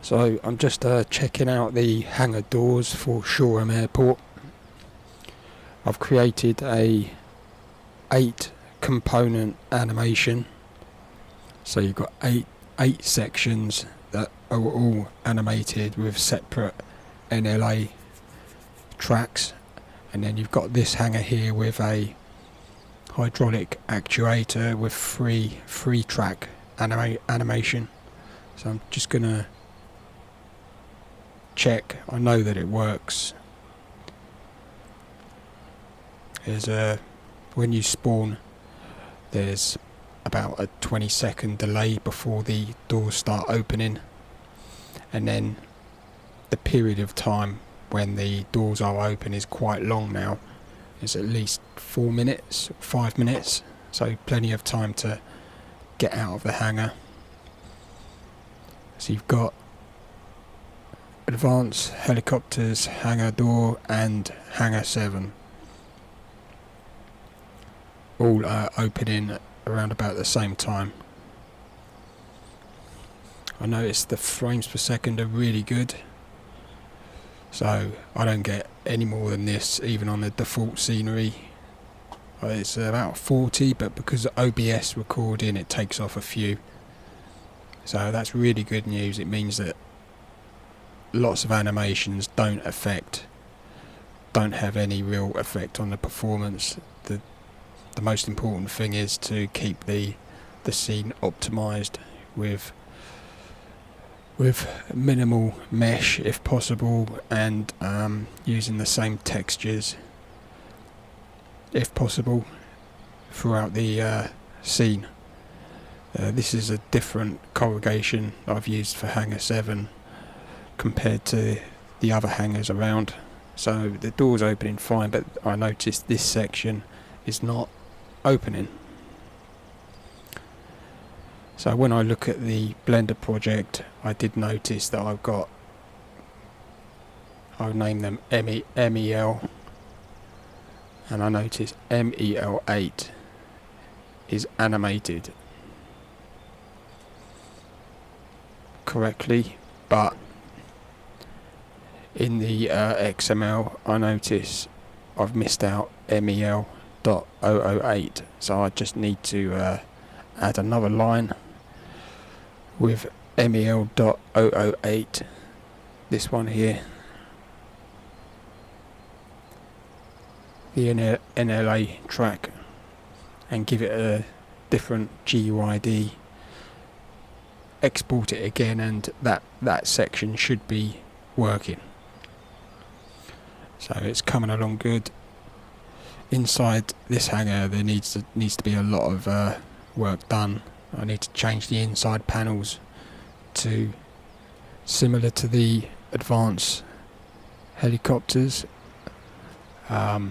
So I'm just checking out the hangar doors for Shoreham Airport. I've created a 8 component animation. So you've got eight sections that are all animated with separate NLA tracks, and then you've got this hangar here with a hydraulic actuator with three track animation. So I'm just gonna check. I know that it works. There's when you spawn, there's about a 20-second delay before the doors start opening, and then the period of time when the doors are open is quite long now. It's at least 4 minutes, 5 minutes, so plenty of time to get out of the hangar. So you've got advanced helicopters, hangar door and hangar 7 all opening around about the same time. I noticed the frames per second are really good, so I don't get any more than this even on the default scenery. It's about 40, but because of OBS recording it takes off a few, so that's really good news. It means that lots of animations don't have any real effect on the performance. The most important thing is to keep the scene optimized with minimal mesh if possible, and using the same textures if possible throughout the scene. This is a different corrugation I've used for hangar 7 compared to the other hangars around. So the door's opening fine, but I noticed this section is not opening. So when I look at the Blender project, I did notice that I've named them MEL, and I noticed MEL8 is animated correctly, but in the XML I notice I've missed out MEL.008, so I just need to add another line with MEL.008, this one here, the NLA track, and give it a different GUID, export it again, and that section should be working. So it's coming along good. Inside this hangar there needs to be a lot of work done. I need to change the inside panels to similar to the advanced helicopters, a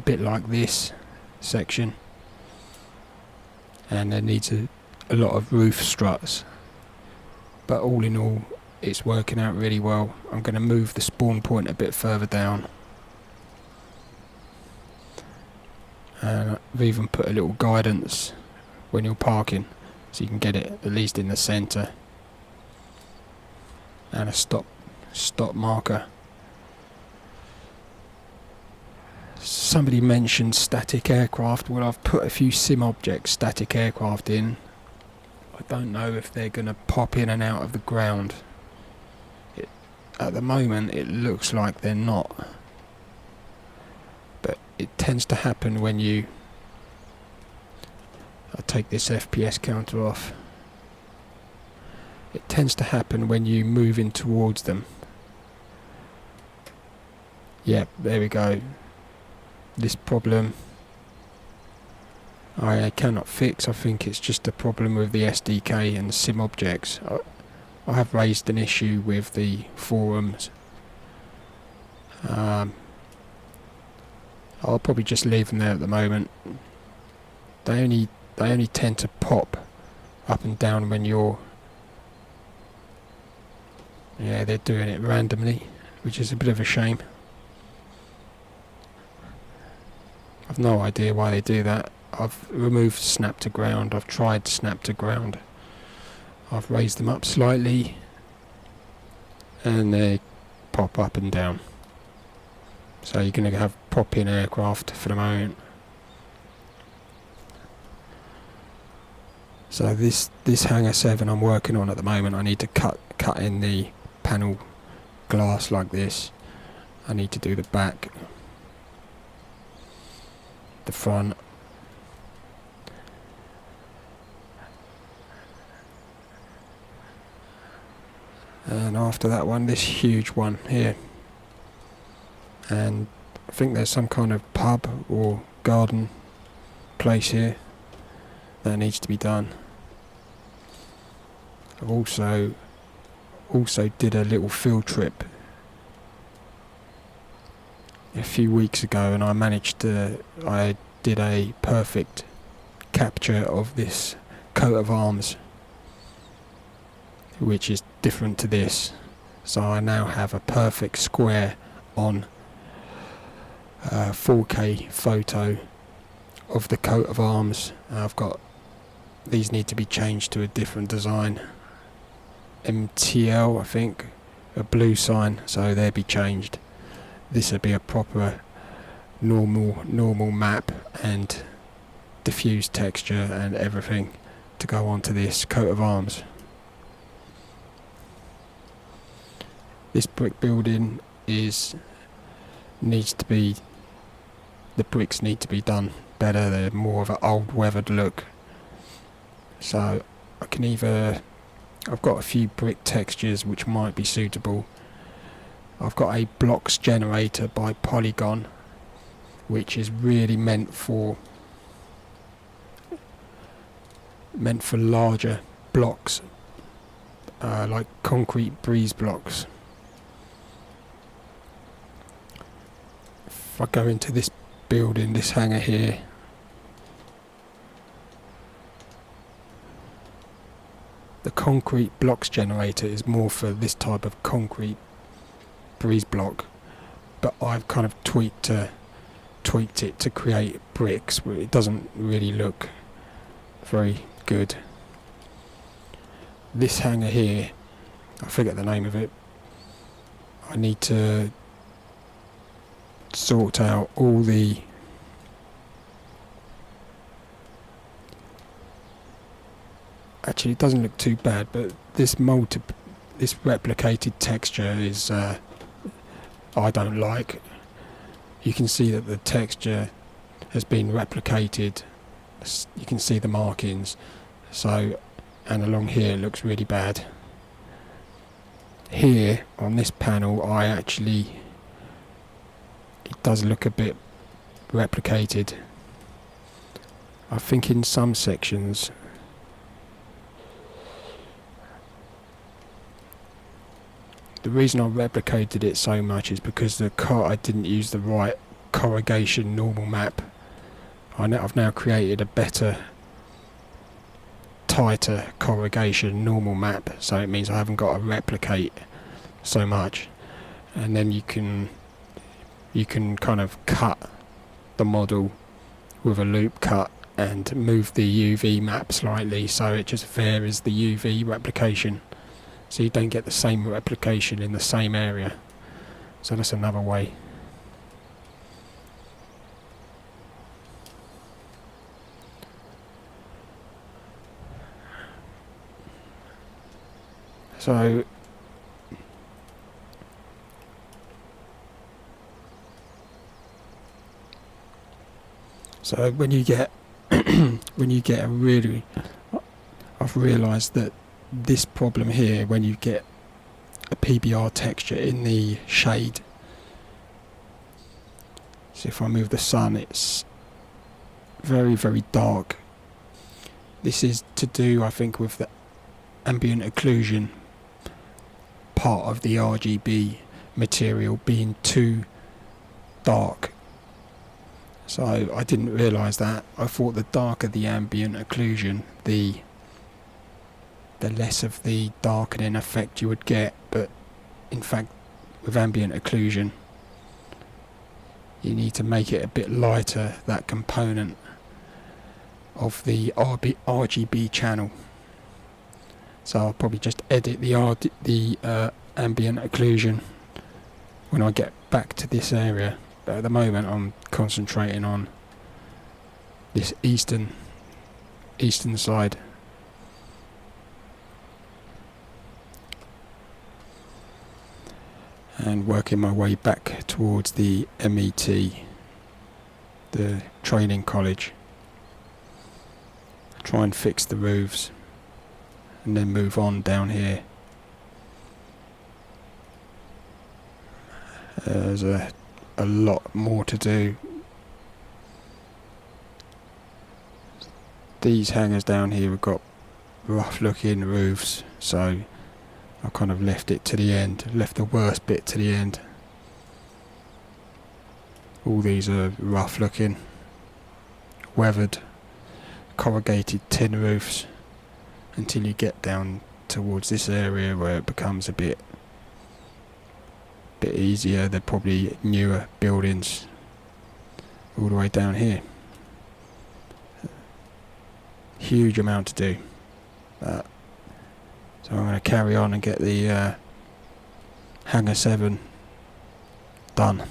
bit like this section, and there needs a lot of roof struts, but all in all it's working out really well. I'm going to move the spawn point a bit further down, and I've even put a little guidance when you're parking so you can get it at least in the center, and a stop marker. Somebody mentioned static aircraft. Well, I've put a few sim objects static aircraft in. I don't know if they're going to pop in and out of the ground. At the moment it looks like they're not, but it tends to happen when you... I'll take this FPS counter off. It tends to happen when you move in towards them. Yep, there we go. This problem I cannot fix. I think it's just a problem with the SDK and the sim objects. I have raised an issue with the forums. I'll probably just leave them there at the moment. They only tend to pop up and down when you're... Yeah, they're doing it randomly, which is a bit of a shame. I've no idea why they do that. I've removed snap to ground. I've tried snap to ground. I've raised them up slightly and they pop up and down. So you're going to have pop-in aircraft for the moment. So this Hangar 7 I'm working on at the moment, I need to cut in the panel glass like this. I need to do the back, the front, and after that one, this huge one here. And I think there's some kind of pub or garden place here that needs to be done. I've also did a little field trip a few weeks ago, and I did a perfect capture of this coat of arms, which is different to this. So I now have a perfect square on 4K photo of the coat of arms. These need to be changed to a different design, MTL I think, a blue sign, so they'll be changed. This will be a proper normal map and diffused texture and everything to go onto this coat of arms. This brick building the bricks need to be done better. They're more of an old weathered look. So I've got a few brick textures which might be suitable. I've got a blocks generator by Polygon, which is really meant for larger blocks, like concrete breeze blocks. If I go into this building, this hangar here, the concrete blocks generator is more for this type of concrete breeze block, but I've kind of tweaked it to create bricks, but it doesn't really look very good. This hangar here, I forget the name of it. I need to sort out all the actually it doesn't look too bad, but this replicated texture is I don't like. You can see that the texture has been replicated. You can see the markings. So, and along here it looks really bad. Here on this panel it does look a bit replicated. I think in some sections the reason I replicated it so much is because I didn't use the right corrugation normal map. I've now created a better, tighter corrugation normal map, so it means I haven't got to replicate so much. And then you can kind of cut the model with a loop cut and move the UV map slightly so it just varies the UV replication, so you don't get the same replication in the same area. So that's another way. So when you get a really, I've realised that this problem here, when you get a PBR texture in the shade, so if I move the sun, it's very, very dark. This is to do, I think, with the ambient occlusion part of the RGB material being too dark. So I didn't realise that. I thought the darker the ambient occlusion, the less of the darkening effect you would get, but in fact with ambient occlusion you need to make it a bit lighter, that component of the RGB channel. So I'll probably just edit the ambient occlusion when I get back to this area. But at the moment I'm concentrating on this eastern side. And working my way back towards the MET, the training college. Try and fix the roofs and then move on down here. There's a lot more to do. These hangars down here have got rough looking roofs, so I kind of left it to the end, left the worst bit to the end. All these are rough looking, weathered, corrugated tin roofs, until you get down towards this area where it becomes a bit easier. They're probably newer buildings all the way down here. Huge amount to do. So I'm going to carry on and get the Hangar 7 done.